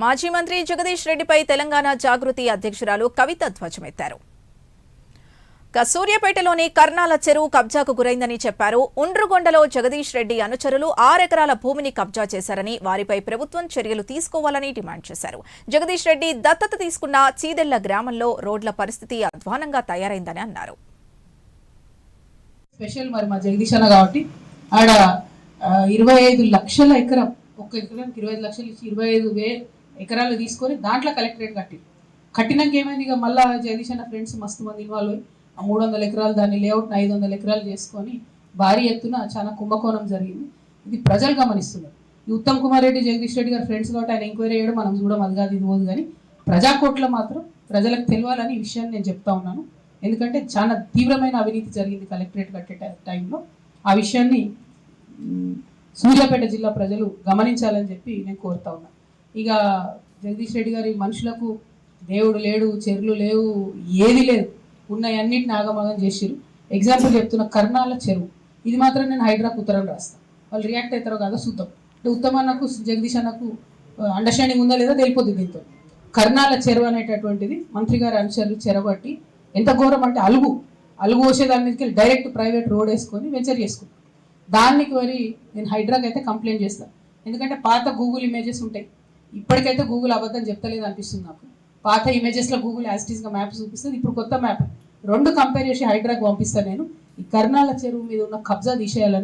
మాజీ మంత్రి జగదీష్ రెడ్డిపై తెలంగాణ జాగృతి అధ్యక్షురాలు కవిత ధ్వజమెత్తారు. సూర్యాపేటలోని కర్నాల చెరువు కబ్జాకు గురైందని చెప్పారు. ఉండ్రుగొండలో జగదీష్ రెడ్డి అనుచరులు 6 ఎకరాల భూమిని కబ్జా చేశారని, వారిపై ప్రభుత్వం చర్యలు తీసుకోవాలని డిమాండ్ చేశారు. జగదీష్ రెడ్డి దత్తత తీసుకున్న చీదెళ్ల గ్రామంలో రోడ్ల పరిస్థితి అధ్వానంగా తయారైందని అన్నారు. స్పెషల్ మరి మా జగదీష్ అన్న కాబట్టి ఆడ 25 లక్షల ఎకరం, ఒక్క ఎకరానికి 25 లక్షలు ఇచ్చి 25,000 ఎకరాలు తీసుకొని దాంట్లో కలెక్టరేట్ కట్టినాక ఏమైంది, ఇక మళ్ళీ జగదీష్ అన్న ఫ్రెండ్స్ మస్తు మంది ఇన్వాల్వ్ అయ్యి ఆ 300 ఎకరాలు దాన్ని లేఅవుట్ని 500 ఎకరాలు చేసుకొని భారీ ఎత్తున చాలా కుంభకోణం జరిగింది. ఇది ప్రజలు గమనిస్తున్నారు. ఈ ఉత్తమ్ కుమార్ రెడ్డి జగదీష్ రెడ్డి గారు ఫ్రెండ్స్ కాబట్టి ఆయన ఎంక్వైరీ చేయడం మనం చూడడం అది కాదు ఇది పోదు, కానీ ప్రజాకోట్లో మాత్రం ప్రజలకు తెలియాలని ఈ విషయాన్ని నేను చెప్తా ఉన్నాను. ఎందుకంటే చాలా తీవ్రమైన అవినీతి జరిగింది కలెక్టరేట్ కట్టే టైంలో. ఆ విషయాన్ని సూర్యాపేట జిల్లా ప్రజలు గమనించాలని చెప్పి నేను కోరుతా ఉన్నాను. ఇక జగదీష్ రెడ్డి గారి మనుషులకు దేవుడు లేడు, చెరువులు లేవు, ఏది లేదు, ఉన్నవన్నిటిని ఆగమాగం చేసిరు. ఎగ్జాంపుల్ చెప్తున్న కర్నాల చెరువు, ఇది మాత్రం నేను హైడ్రాకు ఉత్తరం రాస్తాను. వాళ్ళు రియాక్ట్ అవుతారో కాదో చూద్దాం. అంటే ఉత్తమ్ అన్నకు జగదీష్ అన్నకు అండర్స్టాండింగ్ ఉందా లేదా తెలిపోద్ది. దీంతో కర్నాల చెరువు అనేటటువంటిది మంత్రి గారి అనుచరులు చెరబట్టి ఎంత ఘోరం అంటే అలుగు పోసేదాని మీదకి డైరెక్ట్ ప్రైవేట్ రోడ్ వేసుకొని వెంచర్ చేసుకుంటాం. దానికి మరి నేను హైడ్రాకి అయితే కంప్లైంట్ చేస్తాను. ఎందుకంటే పాత గూగుల్ ఇమేజెస్ ఉంటాయి, ఇప్పటికైతే గూగుల్ అబద్ధం చెప్తలేదు అనిపిస్తుంది నాకు. పాత ఇమేజెస్లో గూగుల్ యాస్టీస్గా మ్యాప్ చూపిస్తుంది, ఇప్పుడు కొత్త మ్యాప్ 2 కంపేర్ చేసి హైడ్రాకి పంపిస్తాను. నేను ఈ కర్నాల చెరువు మీద ఉన్న కబ్జా తీసేయాలని